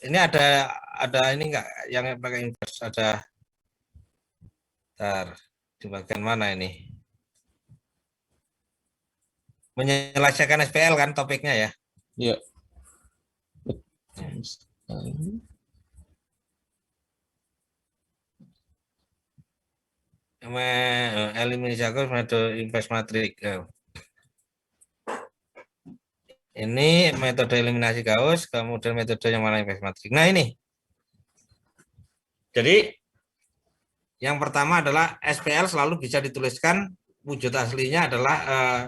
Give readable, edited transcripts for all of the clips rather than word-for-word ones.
Ini ada ini enggak yang pakai inverse, ada. Bentar, di bagian mana ini? Menyelesaikan SPL kan topiknya ya? Iya. Betul sekali. Eliminasi metode inverse matrix. Ini metode eliminasi Gauss, kemudian metode yang mana inverse matrix. Nah ini. Jadi yang pertama adalah SPL selalu bisa dituliskan wujud aslinya adalah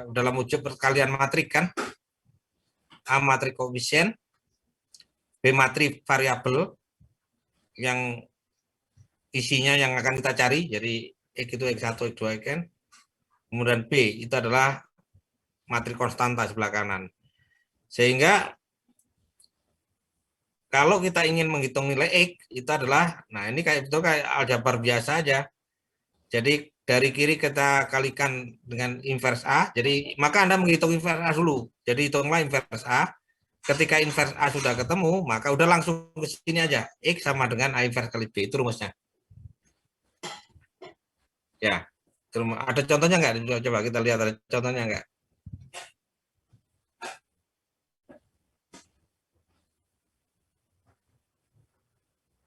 dalam wujud perkalian matrik kan. A matrik koefisien, B matrik variabel yang isinya yang akan kita cari, jadi X itu X1, X2, Xn. Kemudian B itu adalah matrik konstanta sebelah kanan. Sehingga kalau kita ingin menghitung nilai X itu adalah, nah ini kayak betul kayak aljabar biasa aja. Jadi dari kiri kita kalikan dengan inverse A, jadi maka Anda menghitung inverse A dulu. Jadi hitunglah inverse A. Ketika inverse A sudah ketemu, maka udah langsung ke sini aja. X sama dengan A inverse kali B, itu rumusnya. Ya, ada contohnya nggak? Coba kita lihat ada contohnya nggak?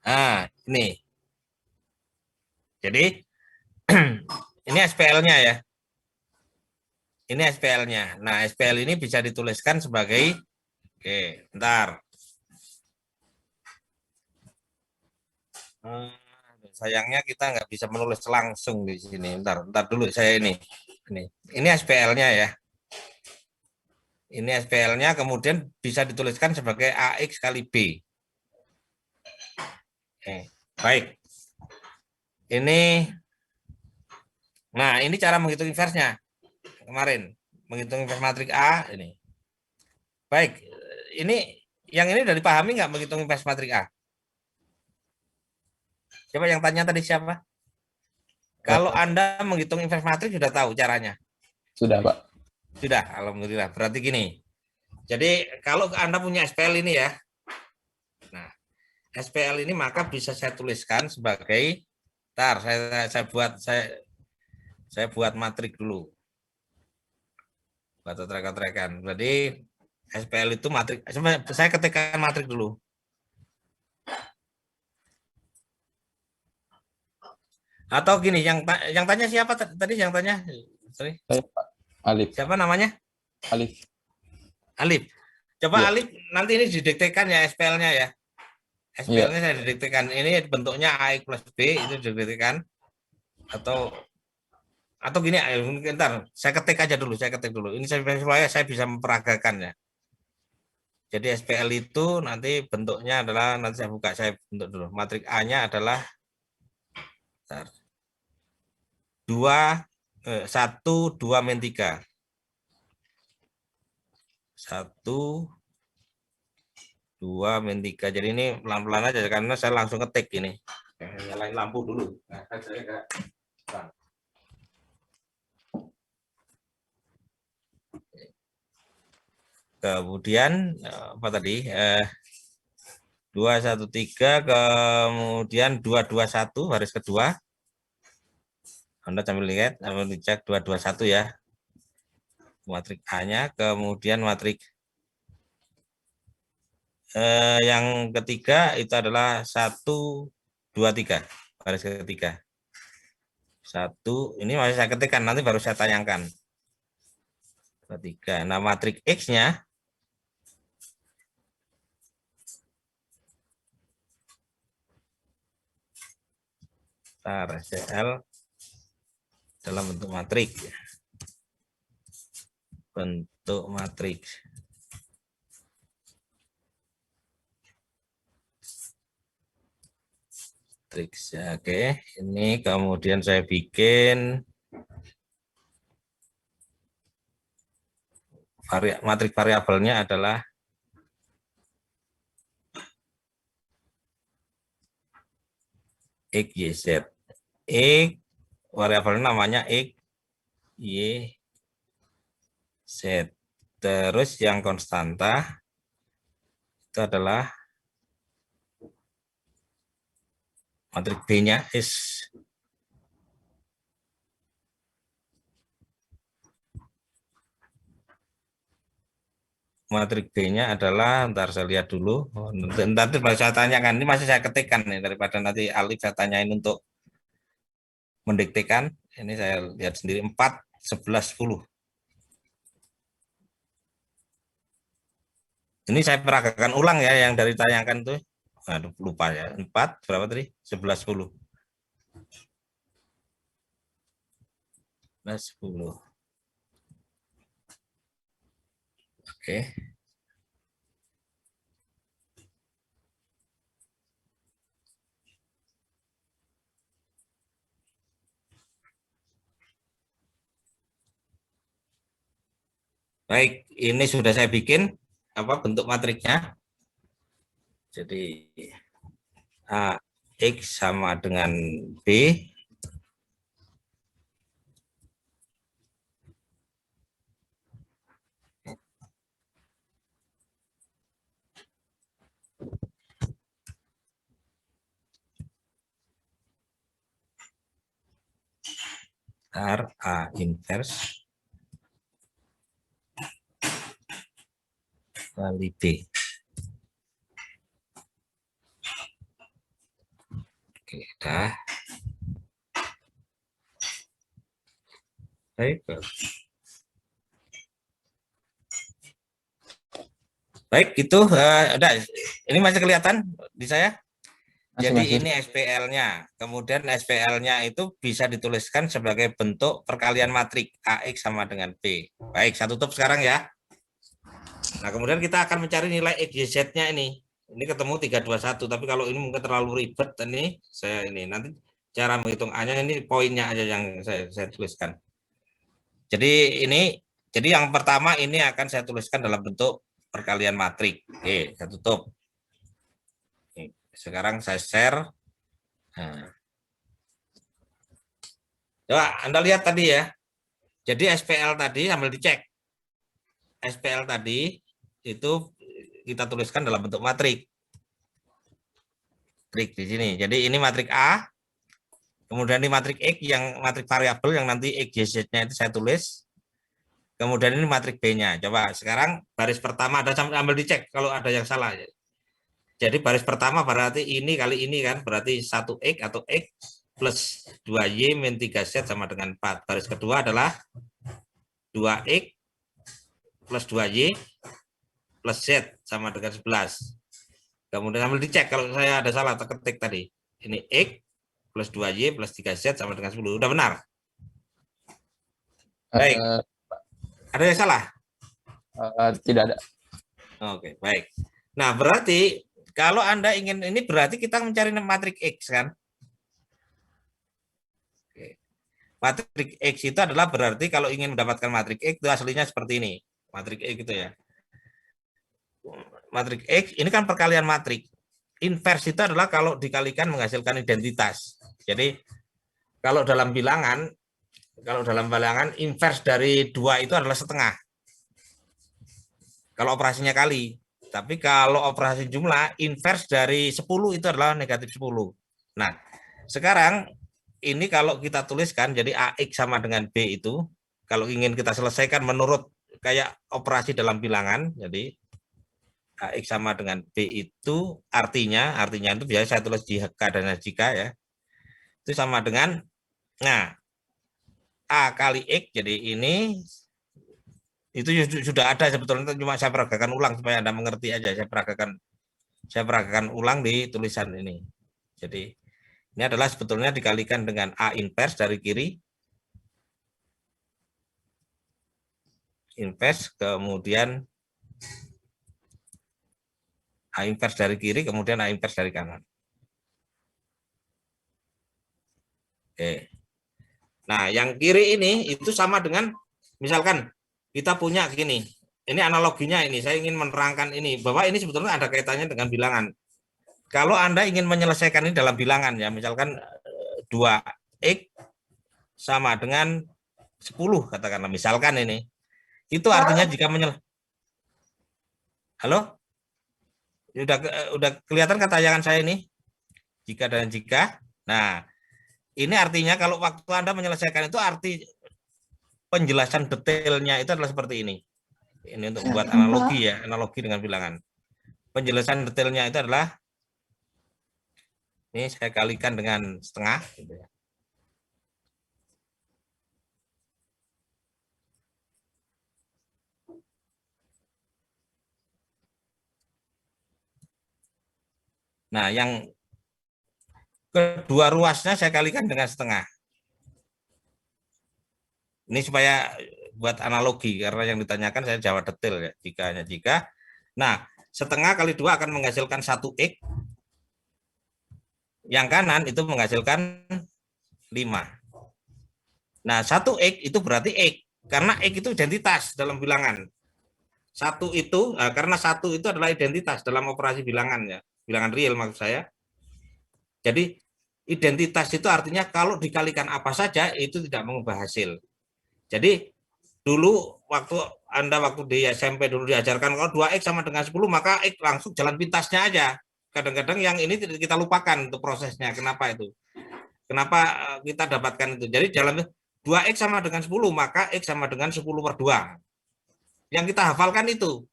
Nah, ini. Jadi, ini SPL-nya ya. Ini SPL-nya. Nah, SPL ini bisa dituliskan sebagai, oke, bentar. Sayangnya kita nggak bisa menulis langsung di sini. Bentar dulu saya ini. Ini SPL-nya ya. Ini SPL-nya kemudian bisa dituliskan sebagai AX kali B. Oke, baik. Nah ini cara menghitung inverse-nya. Kemarin menghitung inverse matrik A ini. Baik, yang ini udah dipahami nggak menghitung inverse matrik A? Coba yang tanya tadi siapa? Kalau Anda menghitung inverse matrik sudah tahu caranya? Sudah, Pak. Sudah, alhamdulillah. Berarti gini. Jadi kalau Anda punya SPL ini ya. Nah, SPL ini maka bisa saya tuliskan sebagai saya buat matrik dulu. Buat trek-trekan. Jadi SPL itu matrik. Saya ketikkan matrik dulu. Atau gini, yang tanya siapa tadi yang tanya? Sorry. Saya, Pak. Alif. Siapa namanya? Alif. Alif. Coba Ya. Alif nanti ini didiktekan ya SPL-nya ya. SPL-nya saya didiktekan. Ini bentuknya AX plus B itu didiktekan. Atau gini, ntar saya ketik aja dulu, saya ketik dulu. Ini supaya saya bisa memperagakan ya. Jadi SPL itu nanti bentuknya adalah, nanti saya buka, saya bentuk dulu. Matrik A-nya adalah 1, 2, min 3. 1, 2, min 3. Jadi ini pelan-pelan aja karena saya langsung ketik ini. Nyalain lampu dulu. Nah, kemudian apa tadi? 213, kemudian 221 baris kedua. Anda sambil lihat, sambil dicek 221 ya. Matrik A-nya, kemudian matrik yang ketiga itu adalah 1, 2, 3 baris ketiga. 1, ini masih saya ketikkan, nanti baru saya tayangkan. 2, 3. Nah, matrik X-nya SPL dalam bentuk matriks. Bentuk matriks. Ya, oke, ini kemudian saya bikin matrik variabelnya adalah X, Y, Z. X, variabelnya namanya X, Y, Z. Terus yang konstanta itu adalah Matrik B-nya is matrik B-nya adalah, ntar saya lihat dulu. Oh, nanti saya tanyakan, ini masih saya ketikkan nih, daripada nanti Alif saya tanyain untuk mendiktekan. Ini saya lihat sendiri 4, 11, 10. Ini saya peragakan ulang ya yang dari tayangan tuh. Aduh, lupa ya. 4 berapa tadi? 11, 10. 10. Oke. Baik, ini sudah saya bikin apa bentuk matriknya. Jadi A X sama dengan B. R A inverse kali B. Oke, dah. Baik. Baik, itu ada. Ini masih kelihatan di saya? Jadi ini SPL-nya. Kemudian SPL-nya itu bisa dituliskan sebagai bentuk perkalian matrik AX sama dengan B. Baik, saya tutup sekarang ya. Nah, kemudian kita akan mencari nilai XYZ-nya ini. Ini ketemu 321, tapi kalau ini mungkin terlalu ribet, ini saya ini nanti cara menghitung A-nya ini poinnya aja yang saya tuliskan. Jadi yang pertama ini akan saya tuliskan dalam bentuk perkalian matrik. Oke, saya tutup. Sekarang saya share. Nah. Coba Anda lihat tadi ya. Jadi SPL tadi sambil dicek. SPL tadi itu kita tuliskan dalam bentuk matrik. Matrik di sini. Jadi ini matrik A. Kemudian ini matrik X yang matrik variabel yang nanti XYZ-nya itu saya tulis. Kemudian ini matrik B-nya. Coba sekarang baris pertama ada sambil dicek kalau ada yang salah. Jadi baris pertama berarti ini kali ini kan, berarti 1X atau X plus 2Y min 3Z sama dengan 4. Baris kedua adalah 2X plus 2Y plus Z sama dengan 11. Kemudian sambil dicek kalau saya ada salah ketik tadi. Ini X plus 2Y plus 3Z sama dengan 10. Udah benar? Baik. Ada yang salah? Tidak ada. Oke, baik. Nah, berarti kalau Anda ingin ini berarti kita mencari matrik X kan? Oke. Matrik X itu adalah berarti kalau ingin mendapatkan matrik X itu aslinya seperti ini. Matrik X gitu ya. Matrik X ini kan perkalian matrik. Inverse itu adalah kalau dikalikan menghasilkan identitas. Jadi kalau dalam bilangan inverse dari 2 itu adalah setengah. Kalau operasinya kali. Tapi kalau operasi jumlah, inverse dari 10 itu adalah negatif 10. Nah, sekarang ini kalau kita tuliskan, jadi AX sama dengan B itu, kalau ingin kita selesaikan menurut kayak operasi dalam bilangan, jadi AX sama dengan B itu artinya itu biasa saya tulis jika dan jika ya, itu sama dengan, nah, A kali X, jadi ini itu sudah ada sebetulnya, cuma saya peragakan ulang supaya Anda mengerti aja. Saya peragakan ulang di tulisan ini. Jadi ini adalah sebetulnya dikalikan dengan A inverse dari kiri, inverse, kemudian A inverse dari kiri, kemudian A inverse dari kanan. Oke. Nah, yang kiri ini itu sama dengan, misalkan kita punya gini, ini analoginya ini, saya ingin menerangkan ini, bahwa ini sebetulnya ada kaitannya dengan bilangan. Kalau Anda ingin menyelesaikan ini dalam bilangan ya, misalkan 2X sama dengan 10 katakanlah, misalkan ini. Itu artinya jika Halo? Udah kelihatan kan tayangan saya ini? Jika dan jika. Nah, ini artinya kalau waktu Anda menyelesaikan itu arti penjelasan detailnya itu adalah seperti ini. Ini untuk buat analogi ya, analogi dengan bilangan. Penjelasan detailnya itu adalah, ini saya kalikan dengan setengah. Gitu ya. Nah, yang kedua ruasnya saya kalikan dengan setengah. Ini supaya buat analogi, karena yang ditanyakan saya jawab detail ya, jika. Nah, setengah kali 2 akan menghasilkan 1x, yang kanan itu menghasilkan 5. Nah, 1x itu berarti x, karena x itu identitas dalam bilangan. Satu itu, karena satu itu adalah identitas dalam operasi bilangan ya, bilangan real maksud saya. Jadi identitas itu artinya kalau dikalikan apa saja itu tidak mengubah hasil. Jadi dulu waktu di SMP dulu diajarkan kalau 2x sama dengan 10 maka x langsung jalan pintasnya aja. Kadang-kadang yang ini kita lupakan untuk prosesnya. Kenapa itu? Kenapa kita dapatkan itu? Jadi dalam 2x sama dengan 10 maka x sama dengan 10/2. Yang kita hafalkan itu.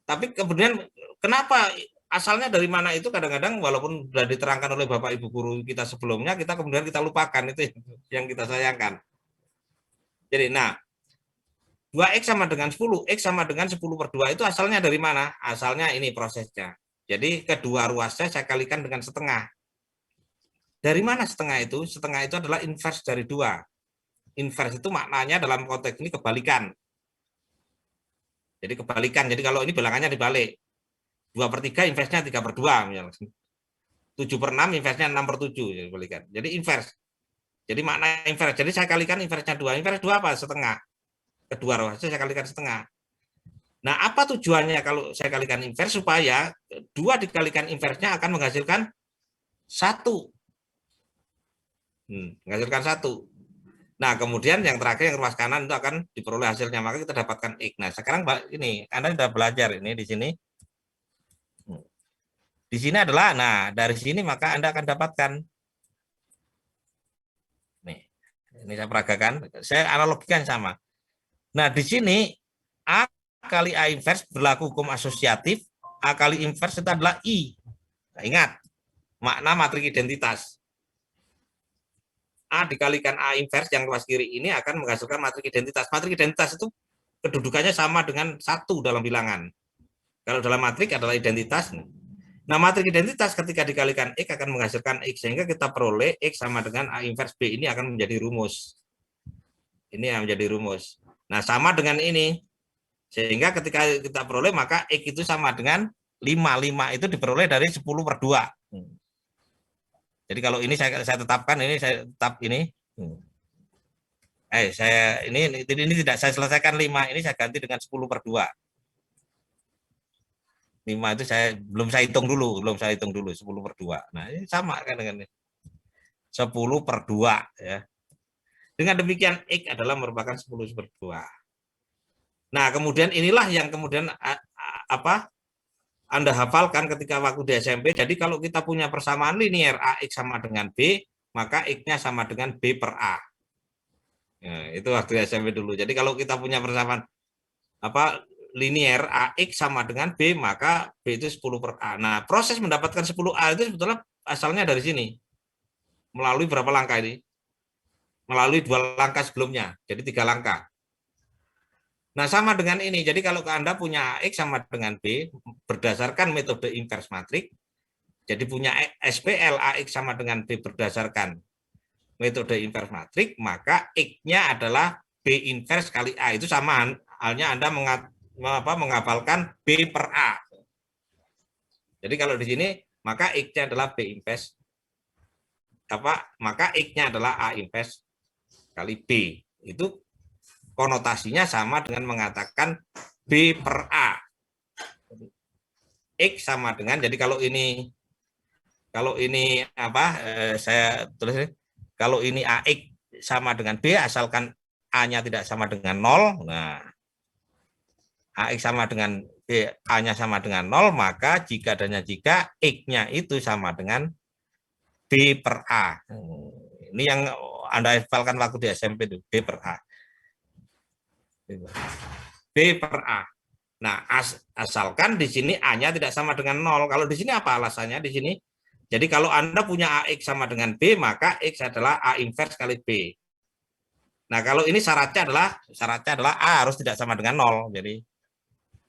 Tapi kemudian kenapa asalnya dari mana itu kadang-kadang walaupun sudah diterangkan oleh Bapak Ibu guru kita sebelumnya, kita kemudian kita lupakan, itu yang kita sayangkan. Jadi nah, 2x sama dengan 10, x sama dengan 10/2 itu asalnya dari mana? Asalnya ini prosesnya. Jadi kedua ruasnya saya kalikan dengan setengah. Dari mana setengah itu? Setengah itu adalah inverse dari 2. Inverse itu maknanya dalam konteks ini kebalikan. Jadi kebalikan. Jadi kalau ini bilangannya dibalik. 2/3 inverse-nya 3/2 misalnya. 7/6 inverse-nya 6/7 kebalikan. Jadi inverse. Jadi makna inverse. Jadi saya kalikan inverse-nya 2. Inverse 2 apa? Setengah. Kedua ruasnya saya kalikan setengah. Nah, apa tujuannya kalau saya kalikan inverse? Supaya 2 dikalikan inverse-nya akan menghasilkan 1. Menghasilkan 1. Nah, kemudian yang terakhir yang ruas kanan itu akan diperoleh hasilnya. Maka kita dapatkan X. Nah, sekarang ini Anda sudah belajar ini di sini. Di sini adalah, nah dari sini maka Anda akan dapatkan. Nih, ini saya peragakan. Saya analogikan sama. Nah, di sini A kali A inverse berlaku hukum asosiatif. A kali inverse itu adalah I. Nah, ingat, makna matrik identitas. A dikalikan A inverse yang luas kiri ini akan menghasilkan matrik identitas. Matrik identitas itu kedudukannya sama dengan 1 dalam bilangan. Kalau dalam matrik adalah identitas. Nah, matrik identitas ketika dikalikan X akan menghasilkan X. Sehingga kita peroleh X sama dengan A inverse B. Ini akan menjadi rumus. Ini yang menjadi rumus. Nah, sama dengan ini. Sehingga ketika kita peroleh, maka X itu sama dengan 5. 5 itu diperoleh dari 10/2. Jadi kalau ini saya tetapkan, ini saya tetap ini. Saya ini tidak saya selesaikan 5. Ini saya ganti dengan 10/2. 5 itu belum saya hitung dulu 10/2. Nah, ini sama kan dengan ini. 10/2 ya. Dengan demikian X adalah merupakan 10/2. Nah, kemudian inilah yang kemudian Anda hafalkan ketika waktu di SMP. Jadi kalau kita punya persamaan linier AX sama dengan B, maka X-nya sama dengan B per A. Nah, itu waktu di SMP dulu. Jadi kalau kita punya persamaan linier AX sama dengan B, maka B itu 10 per A. Nah, proses mendapatkan 10A itu sebetulnya asalnya dari sini. Melalui berapa langkah ini? Melalui 2 langkah sebelumnya, jadi 3 langkah. Nah, sama dengan ini. Jadi kalau Anda punya AX sama dengan B, berdasarkan metode inverse matrik, jadi punya SPL AX sama dengan B berdasarkan metode inverse matrik, maka X-nya adalah B inverse kali A. Itu sama halnya Anda menghafalkan B per A. Jadi kalau di sini maka X-nya adalah B inverse maka X-nya adalah A inverse kali B. Itu konotasinya sama dengan mengatakan B per A. X sama dengan, jadi kalau ini saya tulis, kalau ini AX sama dengan B asalkan A-nya tidak sama dengan 0. Nah, AX sama dengan B, A-nya sama dengan 0, maka jika X-nya itu sama dengan B per A. Ini yang Anda hafalkan waktu di SMP itu, B per A. B per A. Nah, asalkan di sini A-nya tidak sama dengan 0. Kalau di sini apa alasannya di sini? Jadi kalau Anda punya AX sama dengan B, maka X adalah A inverse kali B. Nah, kalau ini syaratnya adalah A harus tidak sama dengan 0. Jadi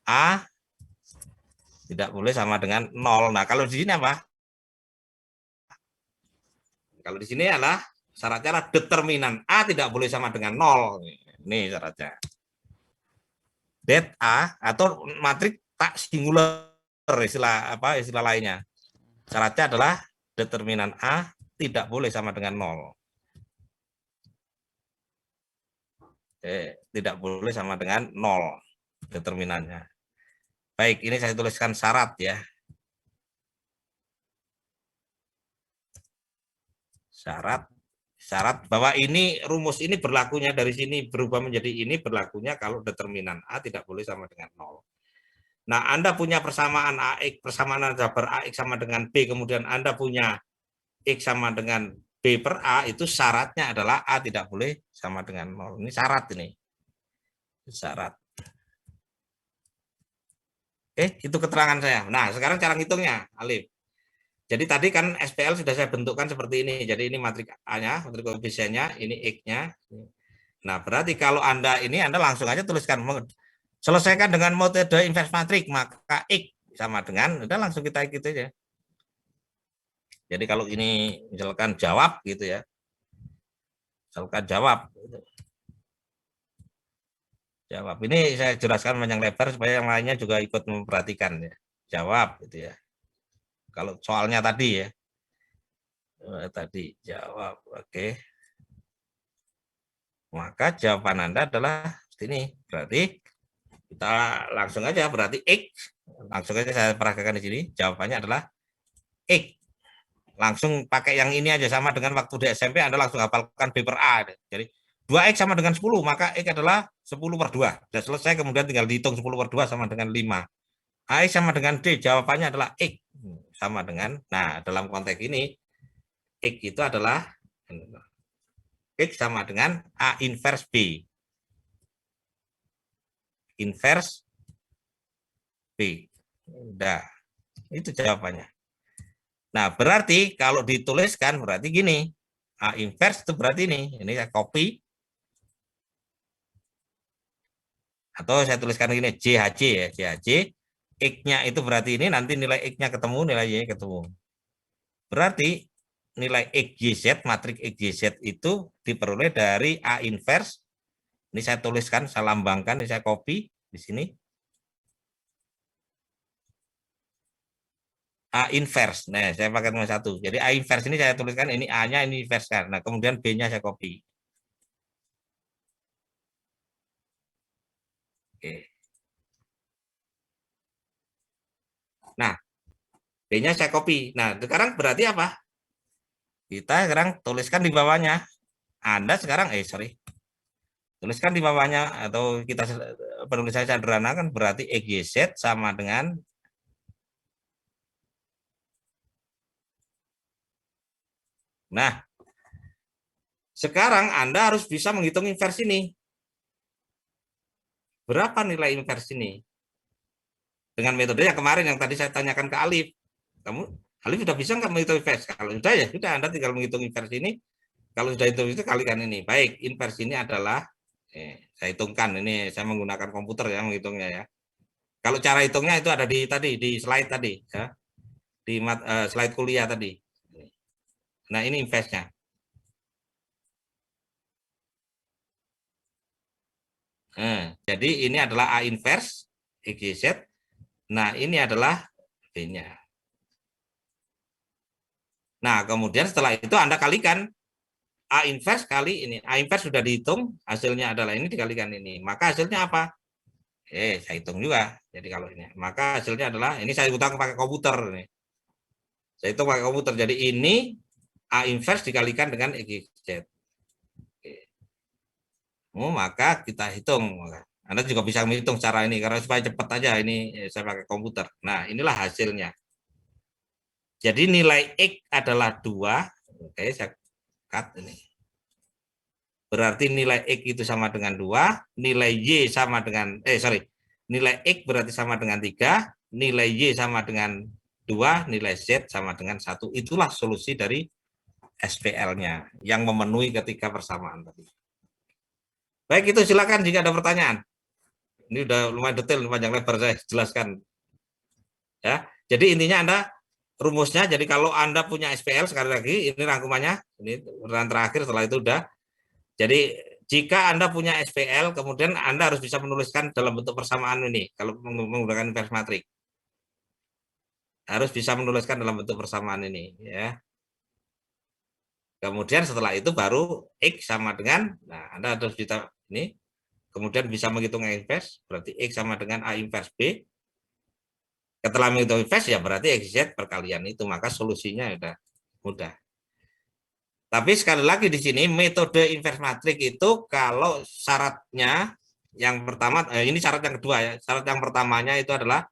A tidak boleh sama dengan 0. Nah, kalau di sini apa? Kalau di sini adalah syaratnya adalah determinan A tidak boleh sama dengan 0. Ini syaratnya. Det A atau matrik tak singular, istilah lainnya. Syaratnya adalah determinan A tidak boleh sama dengan 0. Tidak boleh sama dengan 0 determinannya. Baik, ini saya tuliskan syarat ya. Syarat bahwa ini rumus ini berlakunya dari sini berubah menjadi ini berlakunya kalau determinan A tidak boleh sama dengan 0. Nah, Anda punya persamaan AX, persamaan aljabar AX sama dengan B, kemudian Anda punya X sama dengan B per A, itu syaratnya adalah A tidak boleh sama dengan 0. Ini syarat ini. Syarat. Itu keterangan saya. Nah, sekarang cara ngitungnya, Alif. Jadi tadi kan SPL sudah saya bentukkan seperti ini. Jadi ini matrik A-nya, matrik koefisiennya, ini X-nya. Nah, berarti kalau Anda langsung aja tuliskan. Selesaikan dengan metode inverse matrik, maka X sama dengan, udah langsung kita gitu aja. Jadi kalau ini misalkan jawab gitu ya. Misalkan jawab. Jawab. Ini saya jelaskan panjang lebar supaya yang lainnya juga ikut memperhatikan ya. Jawab gitu ya. Kalau soalnya tadi ya. Tadi jawab. Oke. Maka jawaban Anda adalah seperti ini. Berarti kita langsung aja berarti X. Langsung aja saya peragakan di sini. Jawabannya adalah X. Langsung pakai yang ini aja sama dengan waktu di SMP Anda langsung hafalkan B per A. Jadi 2X sama dengan 10, maka X adalah 10 per 2. Sudah selesai, kemudian tinggal dihitung 10 per 2 sama dengan 5. AX sama dengan D, jawabannya adalah X. Sama dengan, nah dalam konteks ini, X itu adalah, X sama dengan A inverse B. Inverse B. Udah, itu jawabannya. Nah, berarti kalau dituliskan, berarti gini, A inverse itu berarti ini saya copy, atau saya tuliskan gini JHJ ya, JHJ, X-nya itu berarti ini nanti nilai X-nya ketemu, nilai Y ketemu. Berarti nilai XYZ, matrik XYZ itu diperoleh dari A inverse. Ini saya tuliskan, saya lambangkan, ini saya copy di sini. A inverse. Nah, saya pakai nomor 1. Jadi A inverse ini saya tuliskan, ini A-nya ini inverse kan. Nah, kemudian B-nya saya copy. Oke. Nah, B-nya saya copy. Nah, sekarang berarti apa? Kita sekarang tuliskan di bawahnya. Anda sekarang, tuliskan di bawahnya, atau kita penulisan sederhana kan berarti XYZ sama dengan nah, sekarang Anda harus bisa menghitung inverse ini. Berapa nilai inverse ini? Dengan metode yang kemarin yang tadi saya tanyakan ke Alif. Alif sudah bisa nggak menghitung inverse? Kalau sudah ya sudah, Anda tinggal menghitung inverse ini. Kalau sudah itu kalikan ini. Baik, inverse ini adalah saya hitungkan, ini saya menggunakan komputer ya menghitungnya ya. Kalau cara hitungnya itu ada di slide tadi ya. Di slide kuliah tadi. Nah, ini inverse-nya. Jadi ini adalah A inverse XYZ. Nah, ini adalah B-nya. Nah, kemudian setelah itu Anda kalikan A inverse kali ini. A inverse sudah dihitung, hasilnya adalah ini dikalikan ini. Maka hasilnya apa? Saya hitung juga. Jadi kalau ini, maka hasilnya adalah, ini saya hitung pakai komputer. Nih. Saya hitung pakai komputer. Jadi ini A inverse dikalikan dengan XYZ. Maka kita hitung. Anda juga bisa menghitung cara ini, karena supaya cepat aja ini saya pakai komputer. Nah, inilah hasilnya. Jadi nilai X adalah 2. Oke, saya cut ini. Berarti nilai X itu sama dengan 2, nilai Y sama dengan, nilai X berarti sama dengan 3, nilai Y sama dengan 2, nilai Z sama dengan 1. Itulah solusi dari SPL-nya yang memenuhi ketiga persamaan tadi. Baik, itu silakan jika ada pertanyaan. Ini udah lumayan detail, panjang lebar saya jelaskan. Ya, jadi intinya Anda rumusnya, jadi kalau Anda punya SPL, sekali lagi ini rangkumannya, ini urutan terakhir, setelah itu udah. Jadi jika Anda punya SPL, kemudian Anda harus bisa menuliskan dalam bentuk persamaan ini kalau menggunakan inverse matrix. Harus bisa menuliskan dalam bentuk persamaan ini, ya. Kemudian setelah itu baru X sama dengan, nah Anda harus bisa ini, kemudian bisa menghitung A inverse, berarti X sama dengan A inverse B. Setelah menghitung inverse ya berarti XZ perkalian itu, maka solusinya sudah mudah. Tapi sekali lagi di sini metode inverse matrix itu kalau syaratnya yang pertama, ini syarat yang kedua ya. Syarat yang pertamanya itu adalah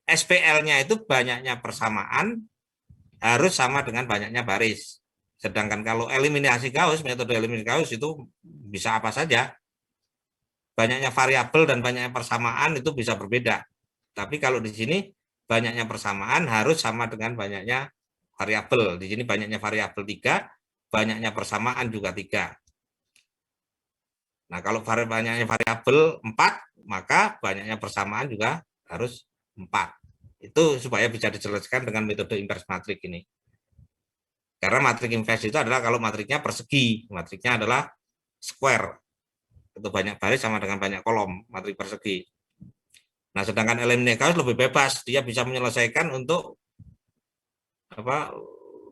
SPL-nya itu banyaknya persamaan harus sama dengan banyaknya baris. Sedangkan kalau eliminasi Gauss, metode eliminasi Gauss itu bisa apa saja. Banyaknya variabel dan banyaknya persamaan itu bisa berbeda. Tapi kalau di sini banyaknya persamaan harus sama dengan banyaknya variabel. Di sini banyaknya variabel 3, banyaknya persamaan juga 3. Nah, kalau banyaknya variabel 4, maka banyaknya persamaan juga harus 4. Itu supaya bisa dijelaskan dengan metode inverse matrix ini. Karena matrix inverse itu adalah kalau matriknya persegi, matriknya adalah square. Itu banyak baris sama dengan banyak kolom, matriks persegi. Nah, sedangkan eliminasi Gauss lebih bebas, dia bisa menyelesaikan untuk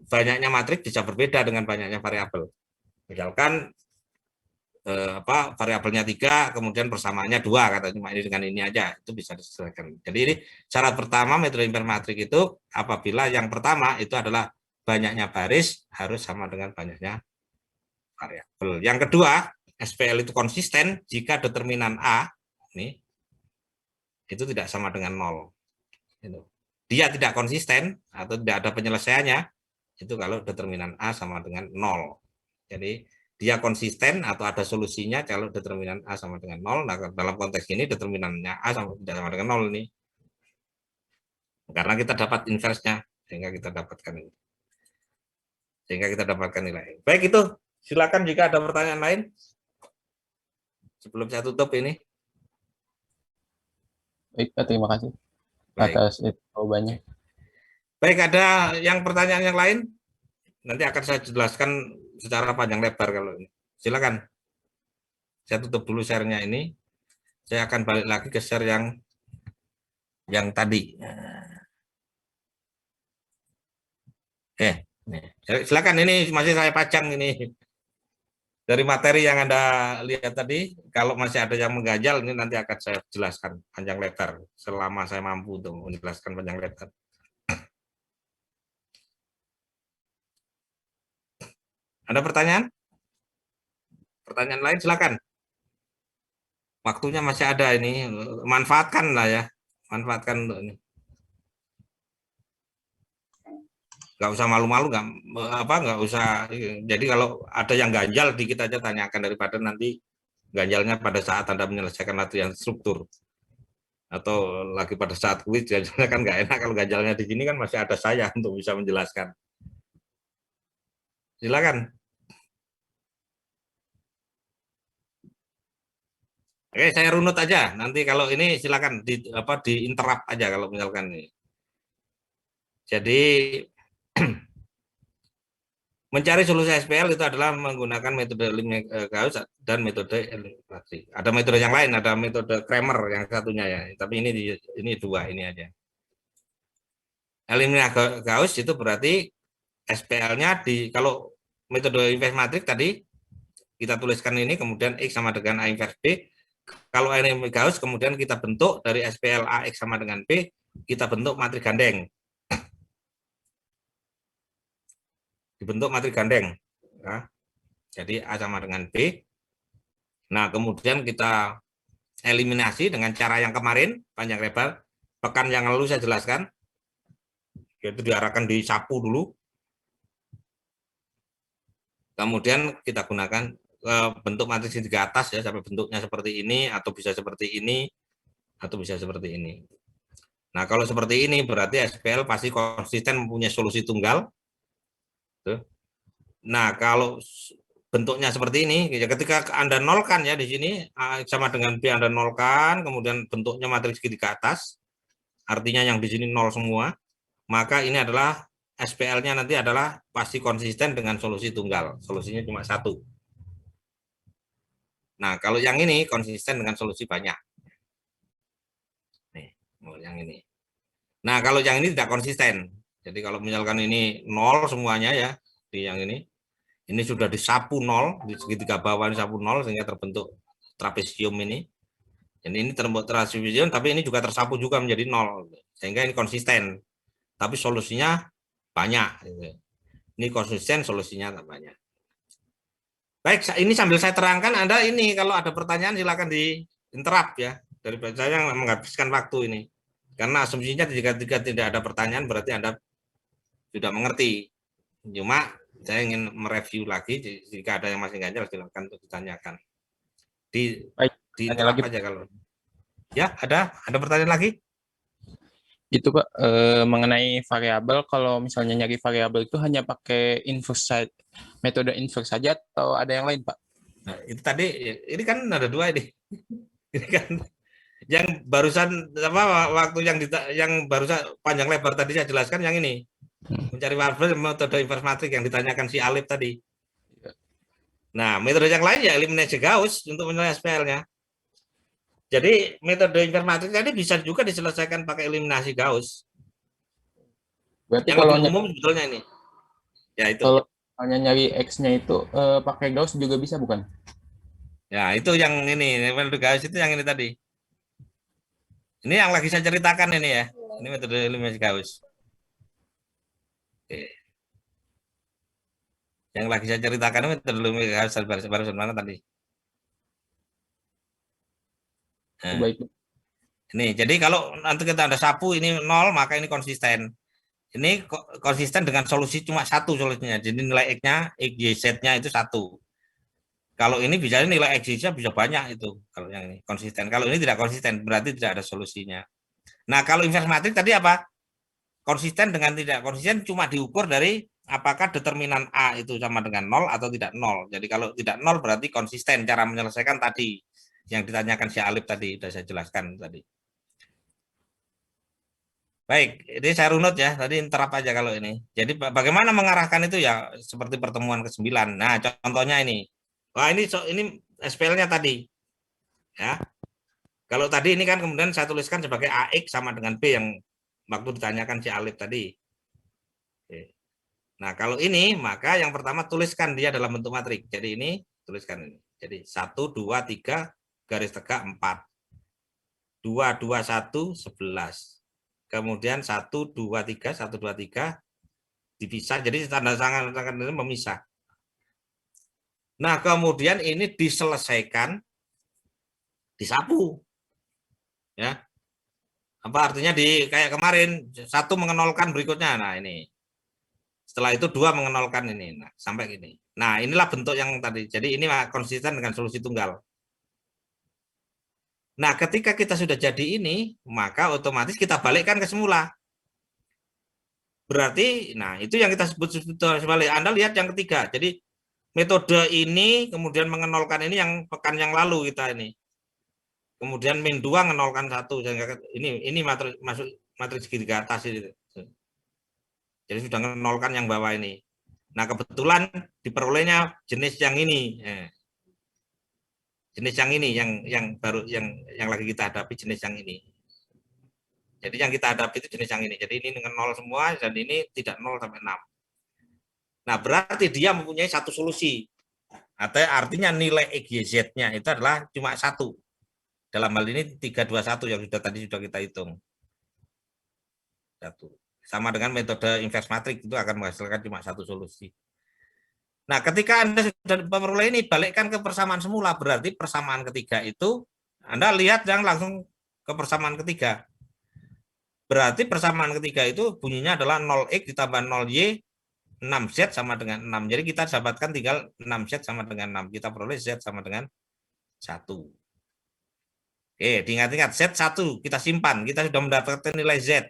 banyaknya matriks bisa berbeda dengan banyaknya variabel. Misalkan variabelnya 3, kemudian persamaannya 2, kata cuma ini dengan ini aja, itu bisa disesuaikan. Jadi ini syarat pertama metode inverse matrix itu apabila yang pertama itu adalah banyaknya baris harus sama dengan banyaknya variabel. Yang kedua, SPL itu konsisten jika determinan A ini itu tidak sama dengan 0. Dia tidak konsisten atau tidak ada penyelesaiannya itu kalau determinan A sama dengan 0. Jadi dia konsisten atau ada solusinya kalau determinan A sama dengan 0. Nah, dalam konteks ini determinannya A tidak sama dengan 0 ini. Karena kita dapat inverse-nya sehingga kita dapatkan ini. Sehingga kita dapatkan nilai. Baik, itu silakan jika ada pertanyaan lain. Sebelum saya tutup ini. Baik, terima kasih Baik. atas jawabannya. Baik, ada yang pertanyaan yang lain? Nanti akan saya jelaskan secara panjang lebar kalau ini. Silakan. Saya tutup dulu share-nya ini. Saya akan balik lagi ke share yang tadi. Silakan, ini masih saya pajang ini. Dari materi yang Anda lihat tadi, kalau masih ada yang mengganjal, ini nanti akan saya jelaskan panjang lebar selama saya mampu untuk menjelaskan panjang lebar. Ada pertanyaan? Pertanyaan lain silakan. Waktunya masih ada ini, manfaatkan lah ya, manfaatkan untuk ini. Nggak usah malu-malu, nggak usah. Jadi kalau ada yang ganjal dikit aja tanyakan daripada nanti ganjalnya pada saat Anda menyelesaikan latihan struktur atau lagi pada saat kuis, ganjalnya kan nggak enak. Kalau ganjalnya di sini kan masih ada saya untuk bisa menjelaskan. Silakan. Oke, saya runut aja. Nanti kalau ini silakan di interrupt aja kalau misalkan ini. Jadi mencari solusi SPL itu adalah menggunakan metode eliminasi Gauss dan metode eliminasi. Ada metode yang lain, ada metode Kramer yang satunya ya. Tapi ini dua ini aja. Eliminasi Gauss itu berarti SPL-nya kalau metode inverse matrix tadi kita tuliskan ini, kemudian X sama dengan A inverse B. Kalau eliminasi Gauss kemudian kita bentuk dari SPL AX sama dengan B, kita bentuk matriks gandeng. Dibentuk matriks gandeng. Nah, jadi A sama dengan B. Nah, kemudian kita eliminasi dengan cara yang kemarin, panjang lebar. Pekan yang lalu saya jelaskan. Yaitu diarahkan disapu dulu. Kemudian kita gunakan bentuk matriks segitiga atas ya, sampai bentuknya seperti ini, atau bisa seperti ini, atau bisa seperti ini. Nah, kalau seperti ini berarti SPL pasti konsisten mempunyai solusi tunggal. Nah, kalau bentuknya seperti ini, ya ketika Anda nolkan ya di sini sama dengan B Anda nolkan, kemudian bentuknya matriks segitiga atas, artinya yang di sini nol semua, maka ini adalah SPL-nya nanti adalah pasti konsisten dengan solusi tunggal. Solusinya cuma satu. Nah, kalau yang ini konsisten dengan solusi banyak. Nih, yang ini. Nah, kalau yang ini tidak konsisten. Jadi kalau misalkan ini nol semuanya ya, di yang ini sudah disapu nol, di segitiga bawah disapu nol sehingga terbentuk trapesium ini. Dan ini terbentuk trapesium, tapi ini juga tersapu juga menjadi nol, sehingga ini konsisten. Tapi solusinya banyak. Ini konsisten, solusinya tak banyak. Baik, ini sambil saya terangkan, Anda ini kalau ada pertanyaan silakan di-interrupt ya. Daripada saya menghabiskan waktu ini. Karena asumsinya jika tidak ada pertanyaan berarti Anda sudah mengerti. Cuma saya ingin mereview lagi, jika ada yang masih ganjal silakan untuk ditanyakan. Di-interrupt aja kalau. Ya, ada pertanyaan lagi? Itu Pak, mengenai variabel, kalau misalnya nyari variabel itu hanya pakai inverse metode inverse saja atau ada yang lain Pak? Nah, itu tadi, ini kan ada dua ini. Ini kan yang barusan apa waktu yang barusan panjang lebar tadi saya jelaskan yang ini. Mencari variabel metode inverse matrix yang ditanyakan si Alif tadi. Nah, metode yang lain ya eliminasi Gauss untuk menilai SPL-nya. Jadi metode inverse matrix tadi bisa juga diselesaikan pakai eliminasi Gauss. Berarti yang kalau lebih umum sebetulnya ini. Ya itu. Kalau hanya nyari X-nya itu pakai Gauss juga bisa bukan? Ya, itu yang ini, metode Gauss itu yang ini tadi. Ini yang lagi saya ceritakan ini ya. Ini metode eliminasi Gauss. Oke. Yang lagi saya ceritakan itu metode eliminasi Gauss barusan mana tadi? Nah, Baik. ini, jadi kalau nanti kita ada sapu ini 0, maka ini konsisten. Ini konsisten dengan solusi cuma satu solusinya. Jadi nilai X-nya, X, Y, Z-nya itu satu. Kalau ini bisa nilai X, Y-nya bisa banyak itu. Kalau yang ini konsisten. Kalau ini tidak konsisten, berarti tidak ada solusinya. Nah, kalau inverse matrix tadi apa? Konsisten dengan tidak konsisten cuma diukur dari apakah determinan A itu sama dengan 0 atau tidak 0. Jadi kalau tidak 0 berarti konsisten cara menyelesaikan tadi. Yang ditanyakan si Alif tadi, sudah saya jelaskan tadi. Baik, ini saya runut ya, tadi interap aja kalau ini. Jadi bagaimana mengarahkan itu ya seperti pertemuan ke-9. Nah, contohnya ini. Wah, ini SPL-nya tadi. Ya. Kalau tadi ini kan kemudian saya tuliskan sebagai AX sama dengan B yang waktu ditanyakan si Alif tadi. Oke. Nah, kalau ini maka yang pertama tuliskan dia dalam bentuk matriks. Jadi ini tuliskan ini. Jadi 1 2 3 garis tegak 4. 2 2 1 11. Kemudian 1 2 3 1 2 3 dipisah, jadi tanda tangan ini memisah. Nah, kemudian ini diselesaikan disapu. Ya. Apa artinya kayak kemarin satu mengenolkan berikutnya. Nah, ini. Setelah itu dua mengenolkan ini. Nah, sampai gini. Nah, inilah bentuk yang tadi. Jadi ini konsisten dengan solusi tunggal. Nah, ketika kita sudah jadi ini, maka otomatis kita balikkan ke semula. Berarti, nah itu yang kita sebut sebalik. Anda lihat yang ketiga. Jadi metode ini kemudian mengenolkan ini yang pekan yang lalu kita ini. Kemudian min 2 menolkan 1. Ini masuk matriks segitiga atas ini. Jadi sudah menolkan yang bawah ini. Nah, kebetulan diperolehnya jenis yang ini. Jenis yang ini yang baru yang lagi kita hadapi jenis yang ini. Jadi yang kita hadapi itu jenis yang ini. Jadi ini dengan 0 semua dan ini tidak 0 sampai 6. Nah, berarti dia mempunyai satu solusi. Artinya nilai XYZ-nya itu adalah cuma satu. Dalam hal ini 321 yang tadi sudah kita hitung. Satu. Sama dengan metode inverse matrix itu akan menghasilkan cuma satu solusi. Nah, ketika Anda sudah memperoleh ini, balikkan ke persamaan semula. Berarti persamaan ketiga itu, Anda lihat yang langsung ke persamaan ketiga. Berarti persamaan ketiga itu bunyinya adalah 0x ditambah 0y 6z sama dengan 6. Jadi kita dapatkan tinggal 6z sama dengan 6. Kita peroleh z sama dengan 1. Oke, diingat-ingat z1 kita simpan. Kita sudah mendapatkan nilai z.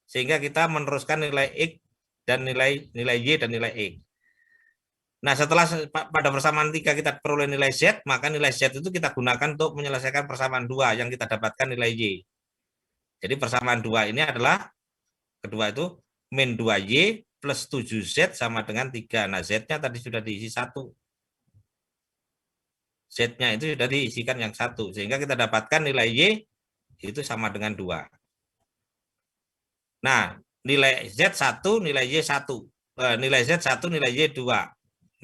Sehingga kita meneruskan nilai x dan nilai y dan nilai x. Nah, setelah pada persamaan 3 kita peroleh nilai z, maka nilai z itu kita gunakan untuk menyelesaikan persamaan 2 yang kita dapatkan nilai y. Jadi persamaan 2 ini adalah kedua itu min 2y plus 7z sama dengan 3. Nah, z-nya tadi sudah diisi 1. Z-nya itu sudah diisikan yang 1. Sehingga kita dapatkan nilai y itu sama dengan 2. Nah, nilai z1, nilai y1. Nilai z1, nilai y2.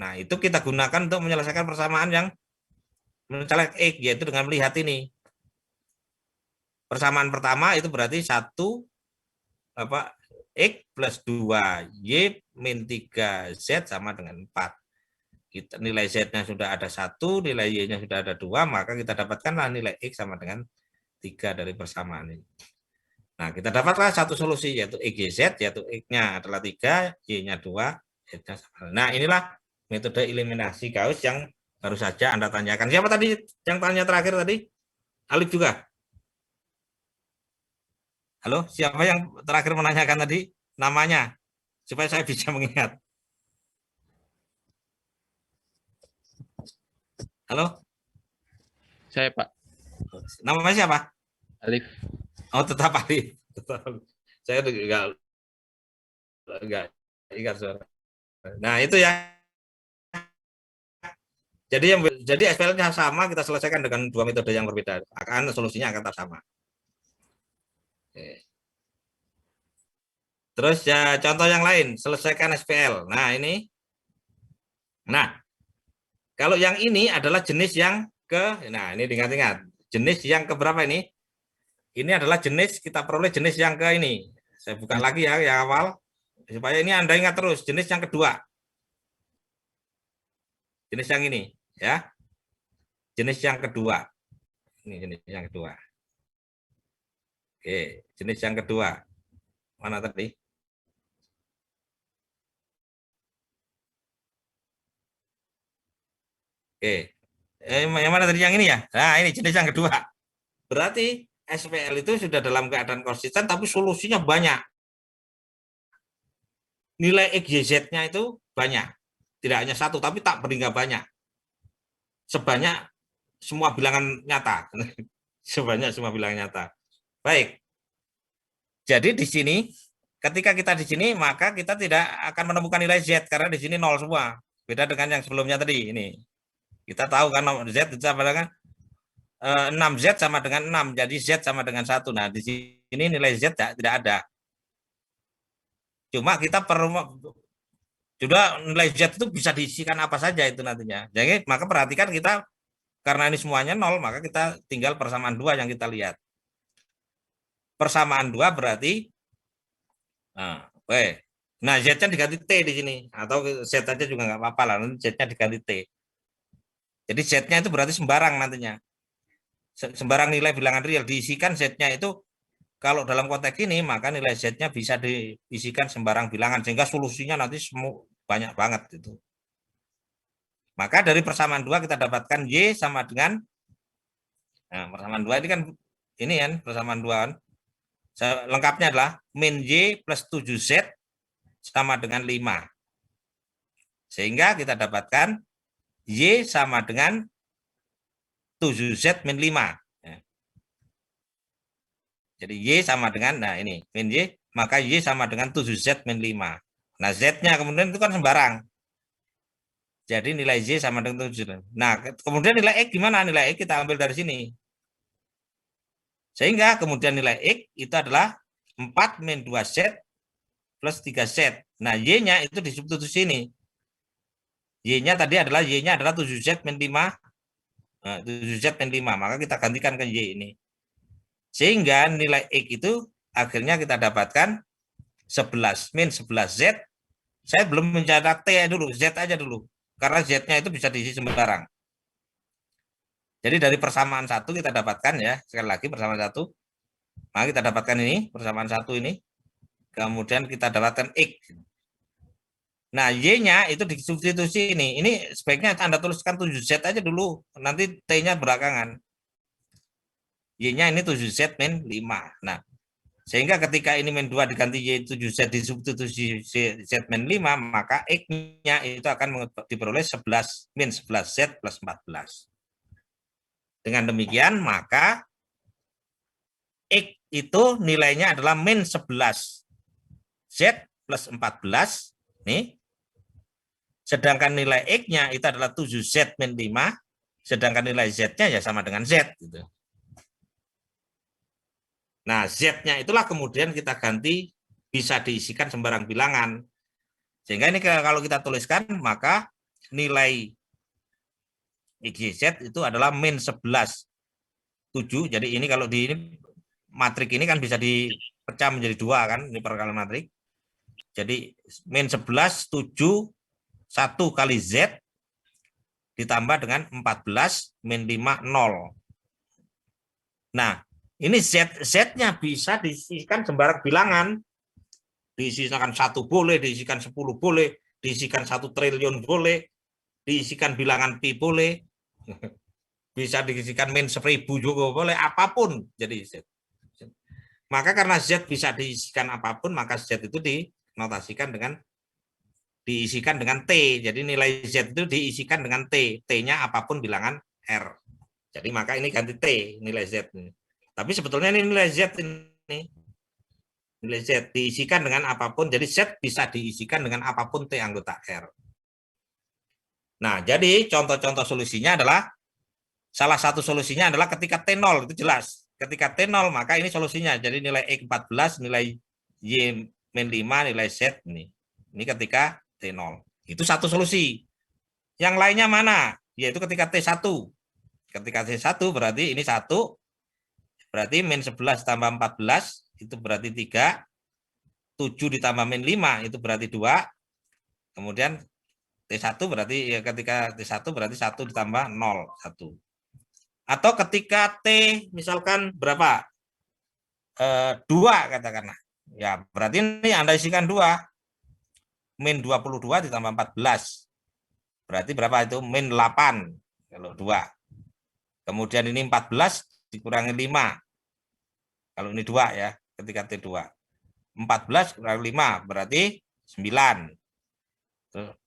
Nah, itu kita gunakan untuk menyelesaikan persamaan yang mencolok x, yaitu dengan melihat ini. Persamaan pertama itu berarti 1 x plus 2y min 3z sama dengan 4. Kita, nilai z-nya sudah ada 1, nilai y-nya sudah ada 2, maka kita dapatkanlah nilai x sama dengan 3 dari persamaan ini. Nah, kita dapatlah satu solusi, yaitu xyz, yaitu x-nya adalah 3, y-nya 2, z-nya sama. Nah, inilah metode eliminasi Gauss yang baru saja Anda tanyakan. Siapa tadi yang tanya terakhir tadi? Alif juga? Halo, siapa yang terakhir menanyakan tadi? Namanya, supaya saya bisa mengingat. Halo? Saya, Pak. Namanya siapa? Alif. Oh, tetap Alif. Saya enggak ingat suara. Nah, itu ya. Jadi SPL-nya sama, kita selesaikan dengan dua metode yang berbeda. Solusinya akan tetap sama. Oke. Terus ya contoh yang lain, selesaikan SPL. Nah, ini. Nah, kalau yang ini adalah jenis yang nah ini ingat-ingat. Jenis yang keberapa ini? Ini adalah jenis, kita peroleh jenis yang ke ini. Saya buka lagi ya yang awal. Supaya ini Anda ingat terus, jenis yang kedua. Jenis yang ini, ya. Jenis yang kedua. Ini jenis yang kedua. Oke, jenis yang kedua. Mana tadi? Oke. Yang mana tadi yang ini ya? Nah, ini jenis yang kedua. Berarti SPL itu sudah dalam keadaan konsisten tapi solusinya banyak. Nilai XYZ-nya itu banyak. Tidak hanya satu tapi tak berningkat banyak. Sebanyak semua bilangan nyata. Sebanyak semua bilangan nyata. Baik. Jadi di sini ketika kita di sini maka kita tidak akan menemukan nilai Z karena di sini nol semua. Beda dengan yang sebelumnya tadi ini. Kita tahu kan Z itu sama dengan 6Z sama dengan 6. Jadi Z sama dengan 1. Nah, di sini nilai Z tidak ada. Cuma kita perlu sudah nilai Z itu bisa diisikan apa saja itu nantinya. Jadi maka perhatikan kita karena ini semuanya 0, maka kita tinggal persamaan 2 yang kita lihat. Persamaan 2 berarti nah, Z-nya diganti T di sini atau Z aja juga nggak apa-apa lah, nanti Z-nya diganti T. Jadi Z-nya itu berarti sembarang nantinya. Sembarang nilai bilangan real diisikan Z-nya itu kalau dalam konteks ini maka nilai Z-nya bisa diisikan sembarang bilangan sehingga solusinya nanti semua banyak banget itu. Maka dari persamaan 2 kita dapatkan Y sama dengan persamaan 2 ini kan ini kan persamaan 2 kan. Lengkapnya adalah min Y plus 7Z sama dengan 5. Sehingga kita dapatkan Y sama dengan 7Z min 5. Jadi Y sama dengan, nah ini, min Y, maka Y sama dengan 7Z min 5. Nah, Z-nya kemudian itu kan sembarang. Jadi nilai Y sama dengan 7. Nah, kemudian nilai X gimana? Nilai X kita ambil dari sini. Sehingga kemudian nilai X itu adalah 4 min 2Z plus 3Z. Nah, Y-nya itu disubstitusi sini. Y-nya tadi adalah Y-nya adalah 7Z min 5. Nah, 7Z min 5. Maka kita gantikan ke Y ini. Sehingga nilai X itu akhirnya kita dapatkan 11 min 11Z. Saya belum mencatat T dulu, Z aja dulu. Karena Z-nya itu bisa diisi sembarang. Jadi dari persamaan 1 kita dapatkan ya, sekali lagi persamaan 1. Maka kita dapatkan ini, persamaan 1 ini. Kemudian kita dapatkan X. Nah, Y-nya itu disubstitusi ini. Ini sebaiknya Anda tuliskan 7Z aja dulu. Nanti T-nya belakangan. Y-nya ini 7Z min 5. Nah, sehingga ketika ini min 2 diganti Y 7Z disubstitusi Z min 5, maka X-nya itu akan diperoleh 11 min 11Z plus 14. Dengan demikian, maka X itu nilainya adalah min 11 Z plus 14 nih. Sedangkan nilai X-nya itu adalah 7Z min 5, sedangkan nilai Z-nya ya sama dengan Z gitu. Nah, Z-nya itulah kemudian kita ganti bisa diisikan sembarang bilangan. Sehingga ini kalau kita tuliskan maka nilai XYZ itu adalah min 11 7. Jadi ini kalau di ini matrik ini kan bisa dipecah menjadi 2 kan, ini perkalian matrik. Jadi min 11 7 1 kali Z ditambah dengan 14 min 5 0. Nah, ini Z-nya bisa diisikan sembarang bilangan. Diisikan 1 boleh, diisikan 10 boleh, diisikan 1 triliun boleh, diisikan bilangan pi boleh. Bisa diisikan min 1000 juga boleh, apapun jadi Z. Maka karena Z bisa diisikan apapun, maka Z itu dinotasikan dengan diisikan dengan T. Jadi nilai Z itu diisikan dengan T. T-nya apapun bilangan R. Jadi maka ini ganti T, nilai Z. Tapi sebetulnya ini nilai Z ini. Nilai Z diisikan dengan apapun. Jadi Z bisa diisikan dengan apapun T anggota R. Nah, jadi contoh-contoh solusinya adalah, salah satu solusinya adalah ketika T0, itu jelas. Ketika T0, maka ini solusinya. Jadi nilai X 14, nilai Y min 5, nilai Z ini. Ini ketika T0. Itu satu solusi. Yang lainnya mana? Yaitu ketika T1. Ketika T1 berarti ini 1, berarti min 11 tambah 14, itu berarti 3. 7 ditambah min 5, itu berarti 2. Kemudian T1 berarti, ya ketika T1 berarti 1 ditambah 0, 1. Atau ketika T misalkan berapa? 2 katakanlah. Ya, berarti ini Anda isikan 2. Min 22 ditambah 14. Berarti berapa itu? Min 8 kalau 2. Kemudian ini 14 dikurangi 5. Kalau ini 2 ya, ketika T2. 14 kurangi 5 berarti 9.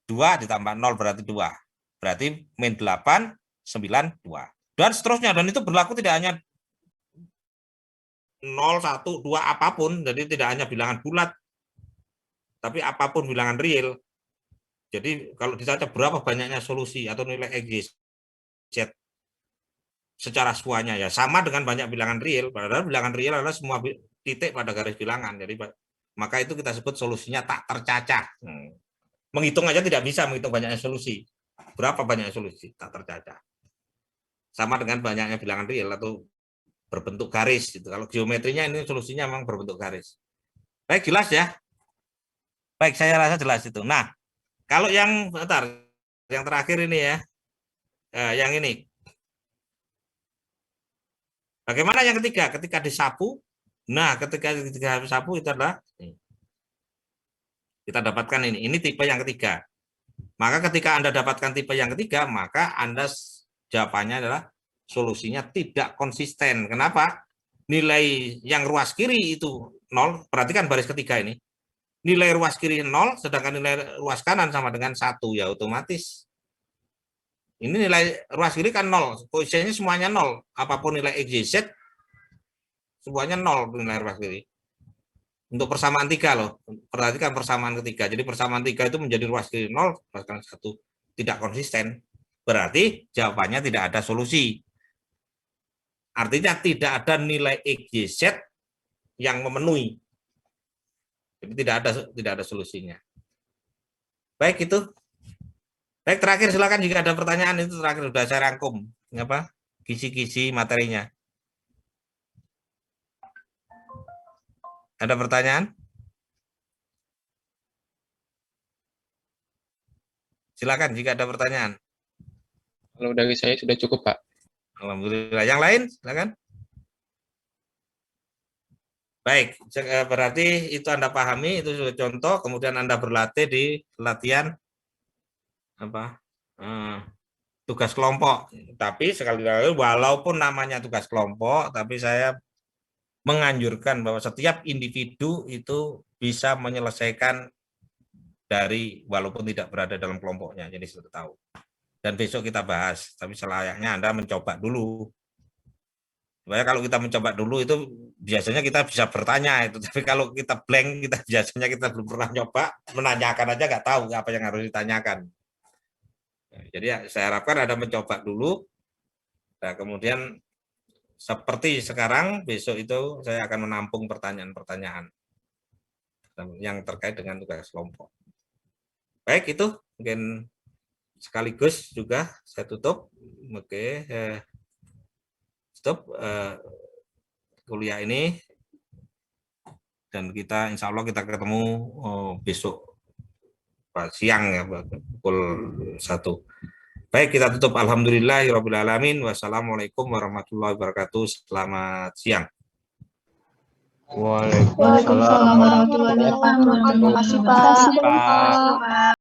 2 ditambah 0 berarti 2. Berarti min 8, 9, 2. Dan seterusnya. Dan itu berlaku tidak hanya 0, 1, 2, apapun. Jadi tidak hanya bilangan bulat, tapi apapun bilangan real. Jadi kalau ditanya berapa banyaknya solusi atau nilai XYZ secara semuanya, ya sama dengan banyak bilangan real. Padahal bilangan real adalah semua titik pada garis bilangan. Jadi maka itu kita sebut solusinya tak tercacah. Menghitung aja tidak bisa menghitung banyaknya solusi. Berapa banyaknya solusi tak tercacah. Sama dengan banyaknya bilangan real atau berbentuk garis gitu. Kalau geometrinya ini solusinya memang berbentuk garis. Baik, jelas ya? Baik, saya rasa jelas itu. Nah, kalau yang yang terakhir ini ya. Yang ini. Bagaimana yang ketiga? Ketika disapu. Nah, ketika disapu itu adalah kita dapatkan ini. Ini tipe yang ketiga. Maka ketika Anda dapatkan tipe yang ketiga, maka Anda jawabannya adalah solusinya tidak konsisten. Kenapa? Nilai yang ruas kiri itu 0, perhatikan baris ketiga ini. Nilai ruas kiri 0, sedangkan nilai ruas kanan sama dengan 1, ya otomatis. Ini nilai ruas kiri kan 0, koefisiennya semuanya 0. Apapun nilai XYZ, semuanya 0 nilai ruas kiri. Untuk persamaan 3 loh, perhatikan persamaan ketiga. Jadi persamaan 3 itu menjadi ruas kiri 0, ruas kanan 1, tidak konsisten. Berarti jawabannya tidak ada solusi. Artinya tidak ada nilai XYZ yang memenuhi. Jadi tidak ada solusinya. Baik itu. Baik, terakhir silakan jika ada pertanyaan, itu terakhir sudah saya rangkum apa? Kisi-kisi materinya. Ada pertanyaan? Silakan jika ada pertanyaan. Kalau dari saya sudah cukup, Pak. Alhamdulillah. Yang lain, silakan. Baik, berarti itu Anda pahami, itu sudah contoh, kemudian Anda berlatih di latihan apa tugas kelompok. Tapi sekali lagi, walaupun namanya tugas kelompok, tapi saya menganjurkan bahwa setiap individu itu bisa menyelesaikan dari walaupun tidak berada dalam kelompoknya, jadi sudah tahu. Dan besok kita bahas, tapi selayaknya Anda mencoba dulu. Supaya kalau kita mencoba dulu itu biasanya kita bisa bertanya itu, tapi kalau kita blank, kita biasanya kita belum pernah nyoba, menanyakan aja nggak tahu apa yang harus ditanyakan. Jadi ya, saya harapkan Anda mencoba dulu. Nah, kemudian seperti sekarang, besok itu saya akan menampung pertanyaan-pertanyaan yang terkait dengan tugas kelompok. Baik, itu mungkin sekaligus juga saya tutup. Oke, stop kuliah ini, dan kita insya Allah kita ketemu besok siang ya, pukul 1. Baik, kita tutup. Alhamdulillahirabbil alamin. Wassalamualaikum warahmatullahi wabarakatuh. Selamat siang. Waalaikumsalam warahmatullahi wabarakatuh. Terima kasih, Pak.